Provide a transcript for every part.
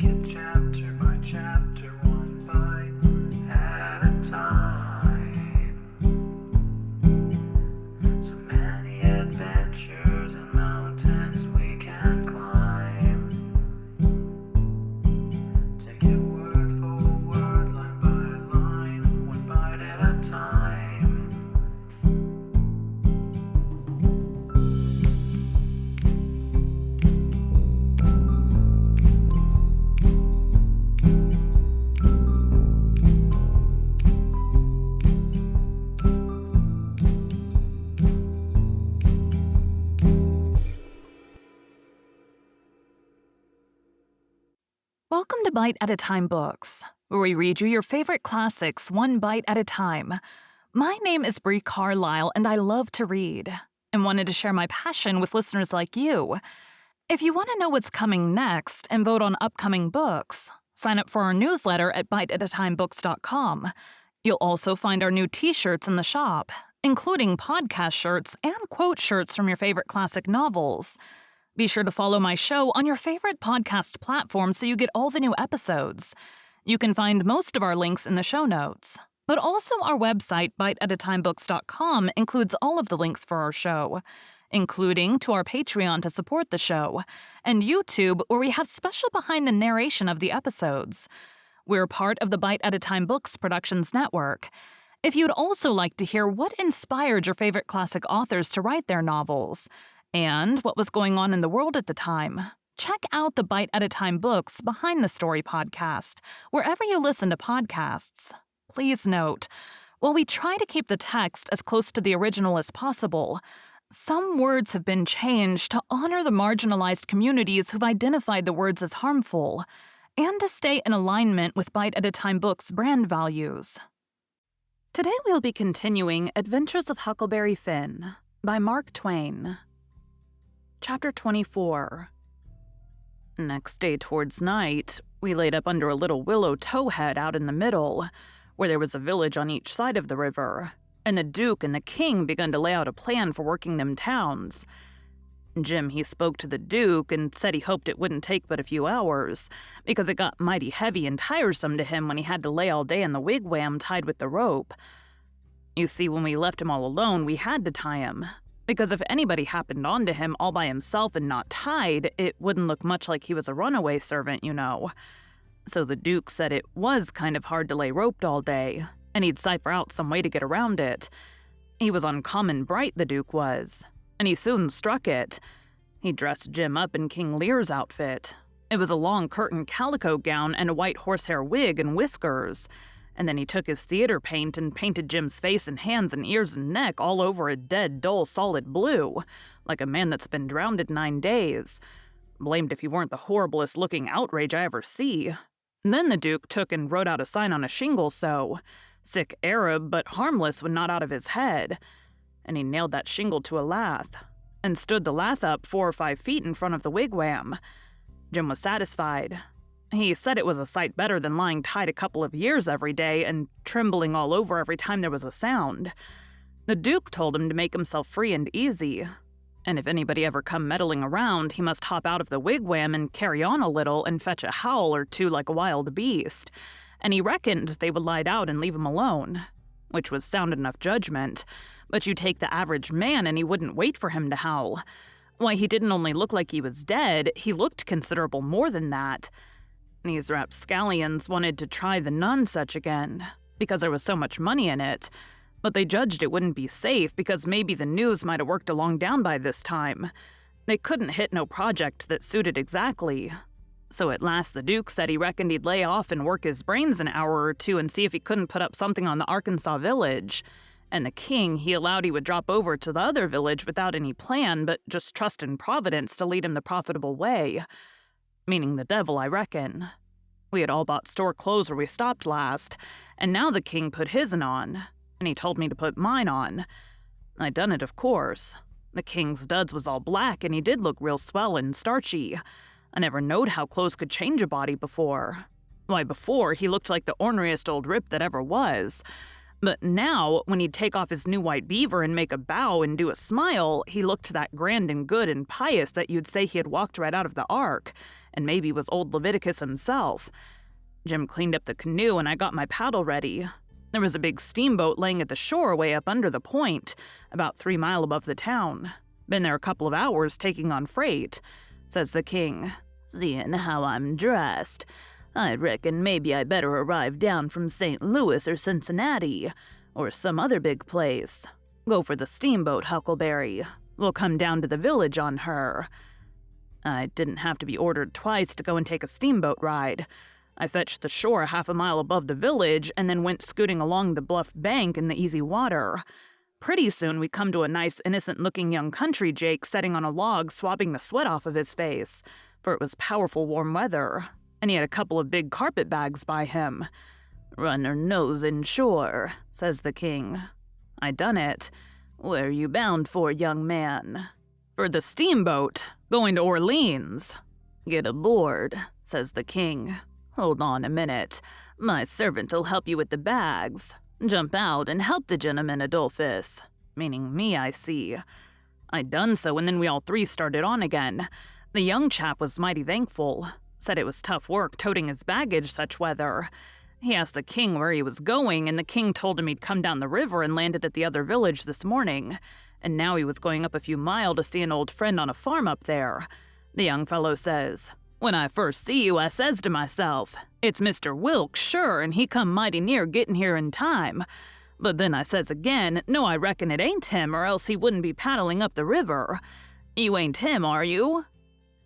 it chapter by chapter, one bite at a time. So many adventures and mountains we can climb. Take it word for word, line by line, one bite at a time. Welcome to Bite at a Time Books, where we read you your favorite classics one bite at a time. My name is Bree Carlile, and I love to read, and wanted to share my passion with listeners like you. If you want to know what's coming next and vote on upcoming books, sign up for our newsletter at biteatatimebooks.com. You'll also find our new t-shirts in the shop, including podcast shirts and quote shirts from your favorite classic novels. Be sure to follow my show on your favorite podcast platform so you get all the new episodes. You can find most of our links in the show notes. But also our website, biteatatimebooks.com, includes all of the links for our show, including to our Patreon to support the show, and YouTube, where we have special behind the narration of the episodes. We're part of the Bite at a Time Books Productions Network. If you'd also like to hear what inspired your favorite classic authors to write their novels, and what was going on in the world at the time, check out the Bite at a Time Books Behind the Story podcast, wherever you listen to podcasts. Please note, while we try to keep the text as close to the original as possible, some words have been changed to honor the marginalized communities who've identified the words as harmful, and to stay in alignment with Bite at a Time Books' brand values. Today we'll be continuing Adventures of Huckleberry Finn by Mark Twain. Chapter 24. Next day towards night, we laid up under a little willow towhead out in the middle, where there was a village on each side of the river, and the Duke and the King begun to lay out a plan for working them towns. Jim, he spoke to the Duke and said he hoped it wouldn't take but a few hours, because it got mighty heavy and tiresome to him when he had to lay all day in the wigwam tied with the rope. You see, when we left him all alone, we had to tie him, because if anybody happened onto him all by himself and not tied, it wouldn't look much like he was a runaway servant, you know. So the Duke said it was kind of hard to lay roped all day, and he'd cipher out some way to get around it. He was uncommon bright, the Duke was, and he soon struck it. He dressed Jim up in King Lear's outfit. It was a long curtain calico gown and a white horsehair wig and whiskers. And then he took his theater paint and painted Jim's face and hands and ears and neck all over a dead, dull, solid blue, like a man that's been drowned in 9 days. Blamed if he weren't the horriblest-looking outrage I ever see. And then the Duke took and wrote out a sign on a shingle so, "Sick Arab, but harmless when not out of his head." And he nailed that shingle to a lath, and stood the lath up 4 or 5 feet in front of the wigwam. Jim was satisfied. He said it was a sight better than lying tied a couple of years every day and trembling all over every time there was a sound. The Duke told him to make himself free and easy, and if anybody ever come meddling around, he must hop out of the wigwam and carry on a little and fetch a howl or two like a wild beast, and he reckoned they would lie out and leave him alone, which was sound enough judgment, but you take the average man and he wouldn't wait for him to howl. Why, he didn't only look like he was dead, he looked considerable more than that. These rapscallions wanted to try the Nonsuch again, because there was so much money in it, but they judged it wouldn't be safe because maybe the news might have worked along down by this time. They couldn't hit no project that suited exactly. So at last the Duke said he reckoned he'd lay off and work his brains an hour or two and see if he couldn't put up something on the Arkansas village. And the King, he allowed he would drop over to the other village without any plan, but just trust in Providence to lead him the profitable way. Meaning the devil, I reckon. We had all bought store clothes where we stopped last, and now the King put his'n on, and he told me to put mine on. I done it, of course. The King's duds was all black, and he did look real swell and starchy. I never knowed how clothes could change a body before. Why, before, he looked like the orneriest old rip that ever was. But now, when he'd take off his new white beaver and make a bow and do a smile, he looked that grand and good and pious that you'd say he had walked right out of the ark, and maybe was old Leviticus himself. Jim cleaned up the canoe and I got my paddle ready. There was a big steamboat laying at the shore way up under the point, about 3 miles above the town. Been there a couple of hours taking on freight, says the king. Seeing how I'm dressed, I reckon maybe I better arrive down from St. Louis or Cincinnati, or some other big place. Go for the steamboat, Huckleberry. We'll come down to the village on her. I didn't have to be ordered twice to go and take a steamboat ride. I fetched the shore 1/2 mile above the village and then went scooting along the bluff bank in the easy water. Pretty soon we come to a nice innocent-looking young country Jake sitting on a log swabbing the sweat off of his face, for it was powerful warm weather, and he had a couple of big carpet bags by him. Run her nose inshore, says the king. I done it. Where you bound for, young man? For the steamboat, going to Orleans. Get aboard, says the king. Hold on a minute. My servant'll help you with the bags. Jump out and help the gentleman, Adolphus. Meaning me, I see. I done so, and then we all three started on again. The young chap was mighty thankful. Said it was tough work toting his baggage such weather. He asked the king where he was going, and the king told him he'd come down the river and landed at the other village this morning. And now he was going up a few miles to see an old friend on a farm up there. The young fellow says, When I first see you, I says to myself, it's Mr. Wilkes, sure, and he come mighty near getting here in time. But then I says again, no, I reckon it ain't him, or else he wouldn't be paddling up the river. You ain't him, are you?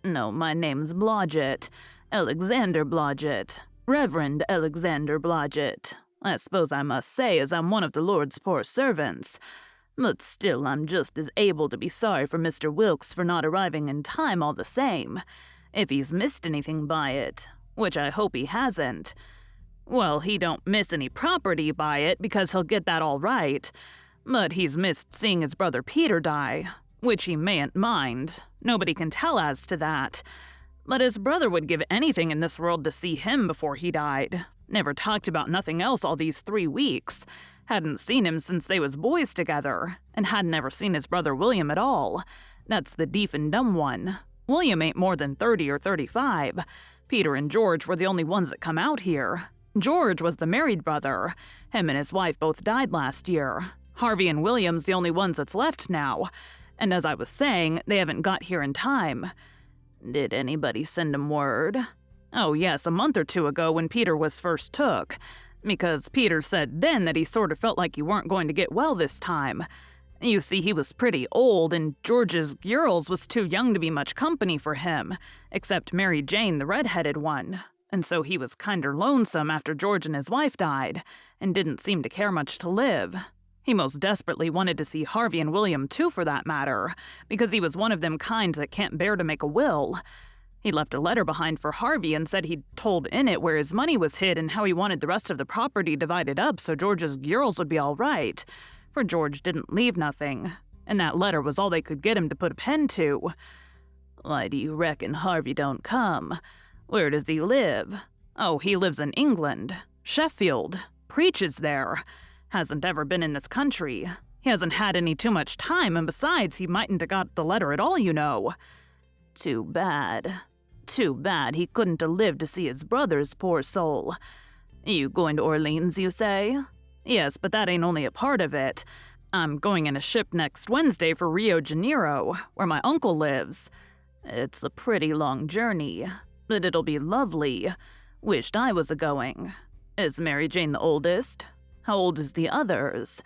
No, my name's Blodgett. Alexander Blodgett. Reverend Alexander Blodgett. I suppose I must say as I'm one of the Lord's poor servants. But still, I'm just as able to be sorry for Mr. Wilkes for not arriving in time all the same, if he's missed anything by it, which I hope he hasn't. Well, he don't miss any property by it because he'll get that all right, but he's missed seeing his brother Peter die, which he mayn't mind. Nobody can tell as to that. But his brother would give anything in this world to see him before he died. Never talked about nothing else all these 3 weeks. Hadn't seen him since they was boys together, and hadn't ever seen his brother William at all. That's the deaf and dumb one. William ain't more than 30 or 35. Peter and George were the only ones that come out here. George was the married brother. Him and his wife both died last year. Harvey and William's the only ones that's left now. And as I was saying, they haven't got here in time. Did anybody send 'em word? Oh yes, a month or 2 ago when Peter was first took. Because Peter said then that he sort of felt like he weren't going to get well this time. You see, he was pretty old, and George's girls was too young to be much company for him, except Mary Jane, the red-headed one. And so he was kinder lonesome after George and his wife died, and didn't seem to care much to live. He most desperately wanted to see Harvey and William too, for that matter, because he was one of them kind that can't bear to make a will. He left a letter behind for Harvey and said he'd told in it where his money was hid and how he wanted the rest of the property divided up so George's girls would be all right, for George didn't leave nothing, and that letter was all they could get him to put a pen to. Why do you reckon Harvey don't come? Where does he live? Oh, he lives in England. Sheffield. Preaches there. Hasn't ever been in this country. He hasn't had any too much time, and besides, he mightn't have got the letter at all, you know. Too bad. Too bad he couldn't have lived to see his brother's poor soul. You going to Orleans, you say? Yes, but that ain't only a part of it. I'm going in a ship next Wednesday for Rio Janeiro, where my uncle lives. It's a pretty long journey, but it'll be lovely. Wished I was a-going. Is Mary Jane the oldest? How old is the others?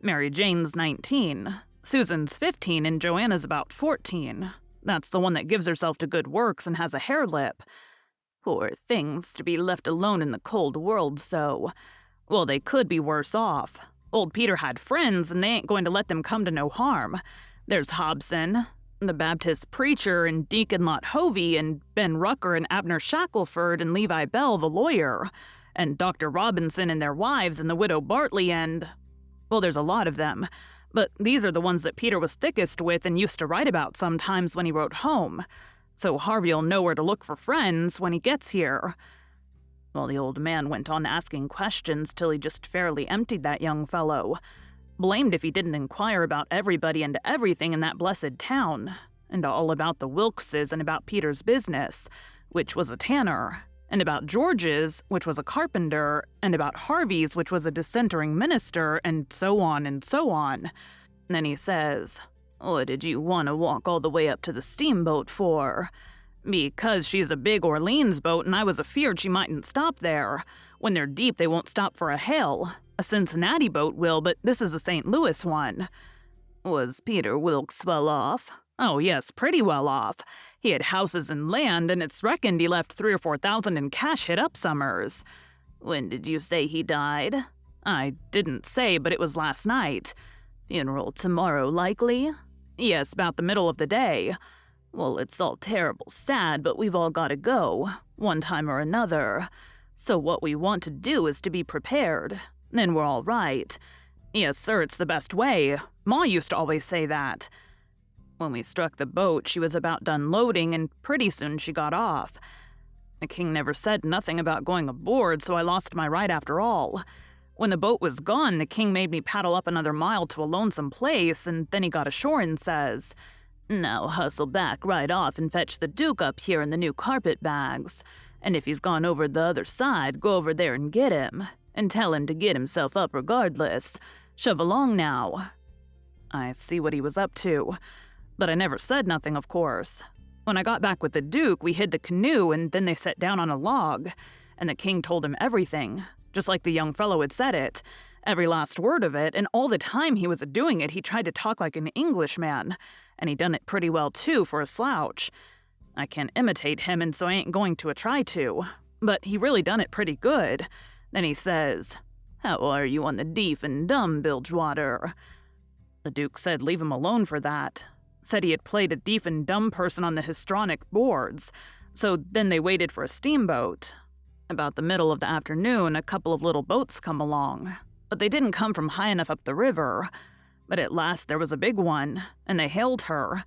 Mary Jane's 19. Susan's 15, and Joanna's about 14. That's the one that gives herself to good works and has a hare lip. Poor things, to be left alone in the cold world so. Well, they could be worse off. Old Peter had friends, and they ain't going to let them come to no harm. There's Hobson, the Baptist preacher, and Deacon Lot Hovey, and Ben Rucker, and Abner Shackelford, and Levi Bell, the lawyer, and Dr. Robinson and their wives, and the widow Bartley, and... well, there's a lot of them. But these are the ones that Peter was thickest with and used to write about sometimes when he wrote home. So Harvey'll know where to look for friends when he gets here. Well, the old man went on asking questions till he just fairly emptied that young fellow. Blamed if he didn't inquire about everybody and everything in that blessed town, and all about the Wilkses and about Peter's business, which was a tanner, and about George's, which was a carpenter, and about Harvey's, which was a dissentering minister, and so on and so on. Then he says, "What did you want to walk all the way up to the steamboat for?" "Because she's a big Orleans boat and I was afeard she mightn't stop there. When they're deep they won't stop for a hail. A Cincinnati boat will, but this is a St. Louis one." "Was Peter Wilkes well off?" "Oh yes, pretty well off. He had houses and land, and it's reckoned he left 3 or 4,000 in cash hid up summers." "When did you say he died?" "I didn't say, but it was last night." "Funeral tomorrow, likely?" "Yes, about the middle of the day." "Well, it's all terrible sad, but we've all gotta go, one time or another. So what we want to do is to be prepared. Then we're all right." "Yes, sir, it's the best way. Ma used to always say that." When we struck the boat, she was about done loading, and pretty soon she got off. The king never said nothing about going aboard, so I lost my ride after all. When the boat was gone, the king made me paddle up another mile to a lonesome place, and then he got ashore and says, "Now hustle back right off and fetch the Duke up here in the new carpet bags. And if he's gone over the other side, go over there and get him. And tell him to get himself up regardless. Shove along now." I see what he was up to. But I never said nothing, of course. When I got back with the Duke, we hid the canoe and then they sat down on a log. And the king told him everything, just like the young fellow had said it. Every last word of it, and all the time he was doing it, he tried to talk like an Englishman. And he done it pretty well, too, for a slouch. I can't imitate him, and so I ain't going to try to. But he really done it pretty good. Then he says, "How are you on the deef and dumb, Bilgewater?" The Duke said leave him alone for that. Said he had played a deaf and dumb person on the histrionic boards. So then they waited for a steamboat. About the middle of the afternoon, a couple of little boats come along. But they didn't come from high enough up the river. But at last there was a big one, and they hailed her.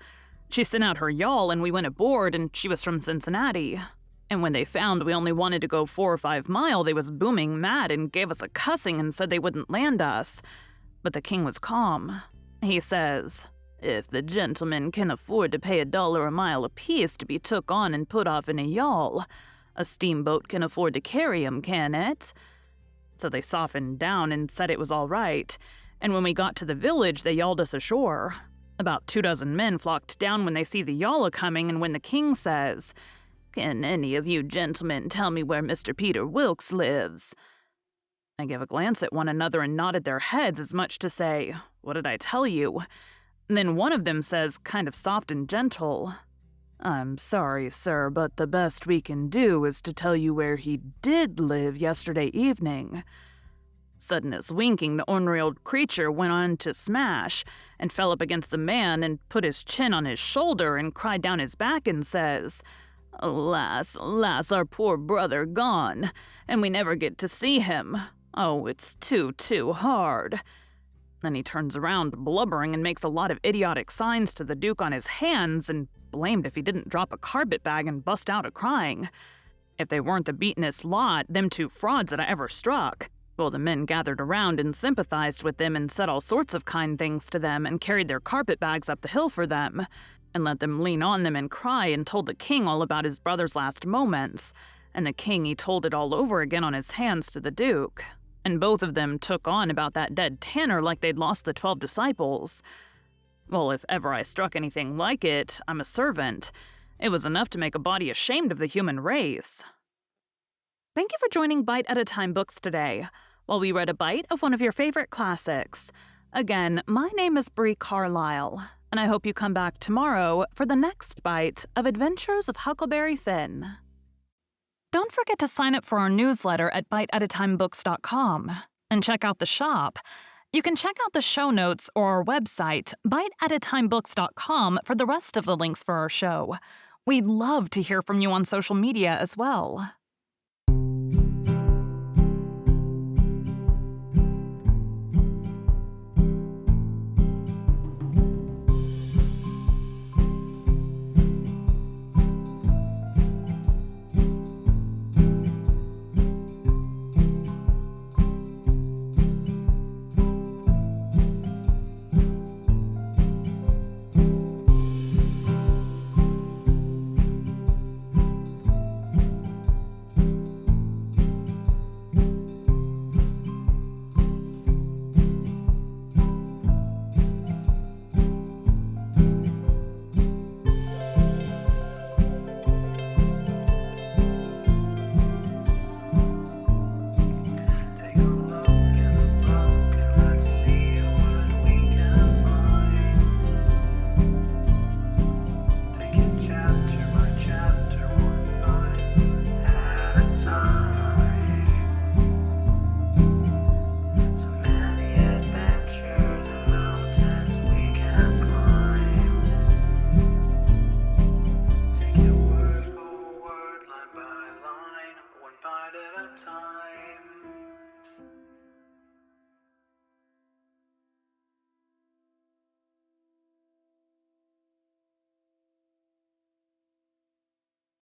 She sent out her yawl, and we went aboard, and she was from Cincinnati. And when they found we only wanted to go 4 or 5 miles, they was booming mad and gave us a cussing and said they wouldn't land us. But the king was calm. He says, "If the gentlemen can afford to pay $1 a mile apiece to be took on and put off in a yawl, a steamboat can afford to carry 'em, can it?" So they softened down and said it was all right. And when we got to the village, they yawled us ashore. About 24 men flocked down when they see the yawl a-coming, and when the king says, "Can any of you gentlemen tell me where Mr. Peter Wilkes lives?" I gave a glance at one another and nodded their heads as much to say, "What did I tell you?" And then one of them says, kind of soft and gentle, "I'm sorry, sir, but the best we can do is to tell you where he did live yesterday evening." Sudden as winking, the ornery old creature went on to smash, and fell up against the man and put his chin on his shoulder and cried down his back and says, "Alas, alas, our poor brother gone, and we never get to see him. Oh, it's too hard." Then he turns around, blubbering, and makes a lot of idiotic signs to the Duke on his hands, and blamed if he didn't drop a carpet bag and bust out a-crying. If they weren't the beatenest lot, them 2 frauds that I ever struck. Well, the men gathered around and sympathized with them and said all sorts of kind things to them and carried their carpet bags up the hill for them and let them lean on them and cry and told the king all about his brother's last moments. And the king, he told it all over again on his hands to the Duke. And both of them took on about that dead tanner like they'd lost the 12 disciples. Well, if ever I struck anything like it, I'm a servant. It was enough to make a body ashamed of the human race. Thank you for joining Bite at a Time Books today, while we read a bite of one of your favorite classics. Again, my name is Bree Carlile, and I hope you come back tomorrow for the next bite of Adventures of Huckleberry Finn. Don't forget to sign up for our newsletter at biteatatimebooks.com and check out the shop. You can check out the show notes or our website, biteatatimebooks.com, for the rest of the links for our show. We'd love to hear from you on social media as well.